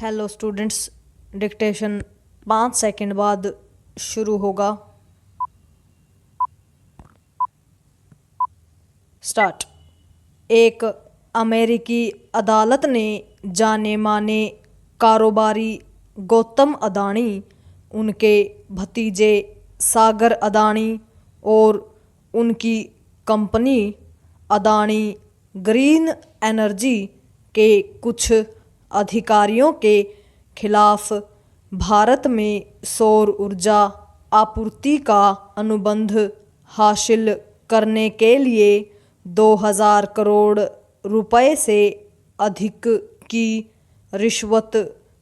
Hello students, dictation 5 second बाद शुरू होगा। स्टार्ट। एक अमेरिकी अदालत ने जाने माने कारोबारी गौतम अदानी, उनके भतीजे सागर अदानी और उनकी कंपनी अदानी ग्रीन एनर्जी के कुछ अधिकारियों के खिलाफ भारत में सौर ऊर्जा आपूर्ति का अनुबंध हासिल करने के लिए 2000 करोड़ रुपए से अधिक की रिश्वत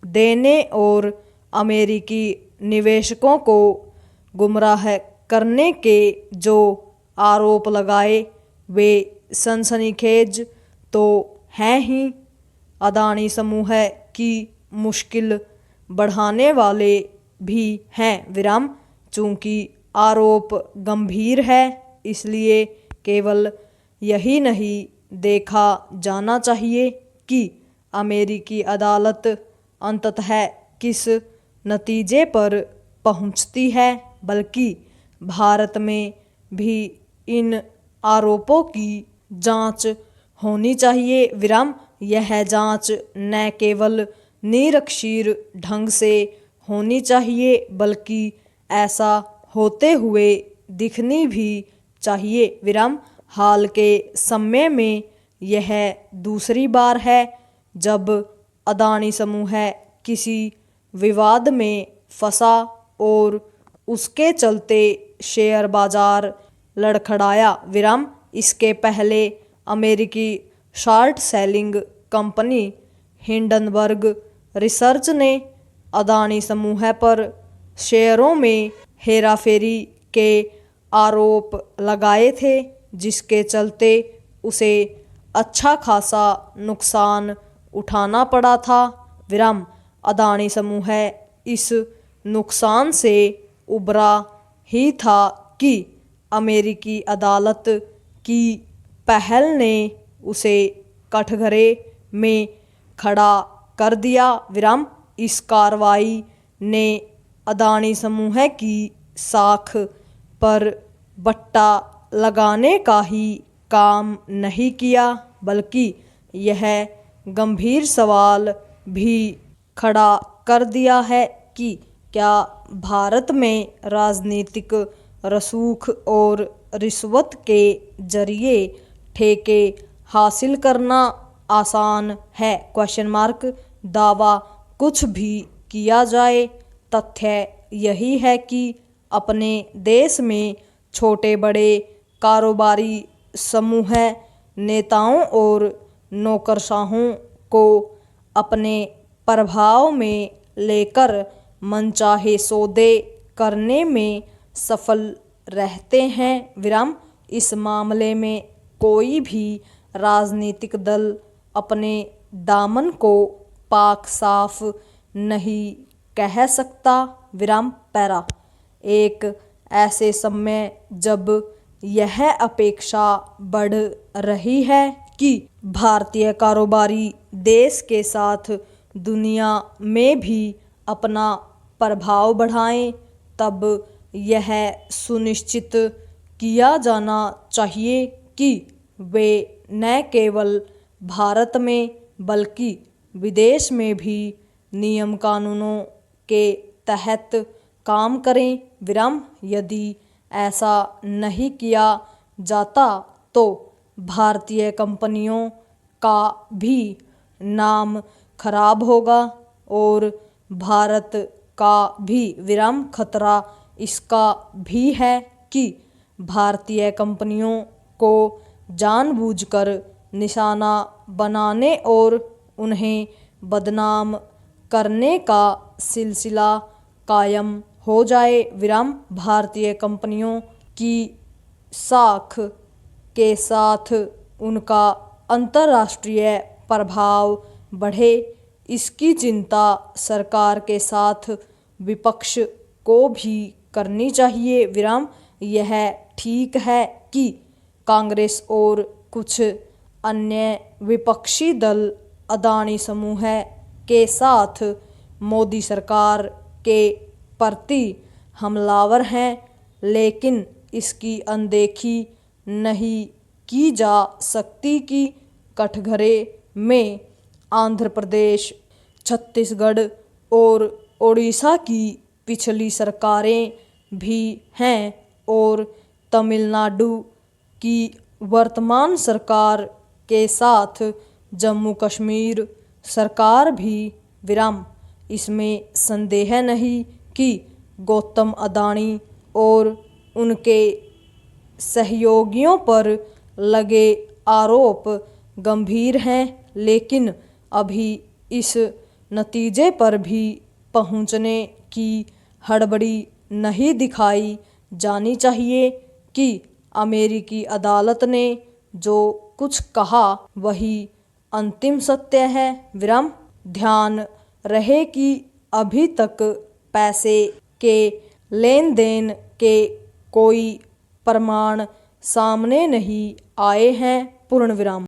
देने और अमेरिकी निवेशकों को गुमराह करने के जो आरोप लगाए वे सनसनीखेज तो हैं ही। अदानी समूह की मुश्किल बढ़ाने वाले भी हैं। चूंकि आरोप गंभीर है, इसलिए केवल यही नहीं देखा जाना चाहिए कि अमेरिकी अदालत अंततः किस नतीजे पर पहुंचती है, बल्कि भारत में भी इन आरोपों की जांच होनी चाहिए। यह जांच न केवल निरक्षीर ढंग से होनी चाहिए, बल्कि ऐसा होते हुए दिखनी भी चाहिए। हाल के समय में यह दूसरी बार है जब अदानी समूह किसी विवाद में फंसा और उसके चलते शेयर बाजार लड़खड़ाया। इसके पहले अमेरिकी short selling company Hindenburg research ने अदानी समूह पर शेयरों में हेराफेरी के आरोप लगाए थे, जिसके चलते उसे अच्छा खासा नुकसान उठाना पड़ा था। अदानी समूह इस नुकसान से उबरा ही था कि अमेरिकी अदालत की पहल ने उसे कटघरे में खड़ा कर दिया। इस कार्रवाई ने अदानी समूह की साख पर बट्टा लगाने का ही काम नहीं किया, बल्कि यह गंभीर सवाल भी खड़ा कर दिया है कि क्या भारत में राजनीतिक रसूख और रिश्वत के जरिए ठेके हासिल करना आसान है? दावा कुछ भी किया जाए, तथ्य यही है कि अपने देश में छोटे बड़े कारोबारी समूह नेताओं और नौकरशाहों को अपने प्रभाव में लेकर मनचाहे सौदे करने में सफल रहते हैं। इस मामले में कोई भी राजनीतिक दल अपने दामन को पाक साफ नहीं कह सकता। पैरा। एक ऐसे समय जब यह अपेक्षा बढ़ रही है कि भारतीय कारोबारी देश के साथ दुनिया में भी अपना प्रभाव बढ़ाएं, तब यह सुनिश्चित किया जाना चाहिए कि वे न केवल भारत में बल्कि विदेश में भी नियम कानूनों के तहत काम करें। यदि ऐसा नहीं किया जाता तो भारतीय कंपनियों का भी नाम खराब होगा और भारत का भी। खतरा इसका भी है कि भारतीय कंपनियों को जानबूझकर निशाना बनाने और उन्हें बदनाम करने का सिलसिला कायम हो जाए। भारतीय कंपनियों की साख के साथ उनका अंतर्राष्ट्रीय प्रभाव बढ़े, इसकी चिंता सरकार के साथ विपक्ष को भी करनी चाहिए। यह ठीक है कि कांग्रेस और कुछ अन्य विपक्षी दल अदानी समूह के साथ मोदी सरकार के प्रति हमलावर हैं, लेकिन इसकी अनदेखी नहीं की जा सकती कि कटघरे में आंध्र प्रदेश, छत्तीसगढ़ और ओडिशा की पिछली सरकारें भी हैं और तमिलनाडु की वर्तमान सरकार के साथ जम्मू कश्मीर सरकार भी विराम। इसमें संदेह नहीं कि गौतम अडानी और उनके सहयोगियों पर लगे आरोप गंभीर हैं, लेकिन अभी इस नतीजे पर भी पहुंचने की हड़बड़ी नहीं दिखाई जानी चाहिए कि अमेरिकी अदालत ने जो कुछ कहा वही अंतिम सत्य है। विराम। ध्यान रहे कि अभी तक पैसे के लेन देन के कोई प्रमाण सामने नहीं आए हैं। पूर्ण विराम।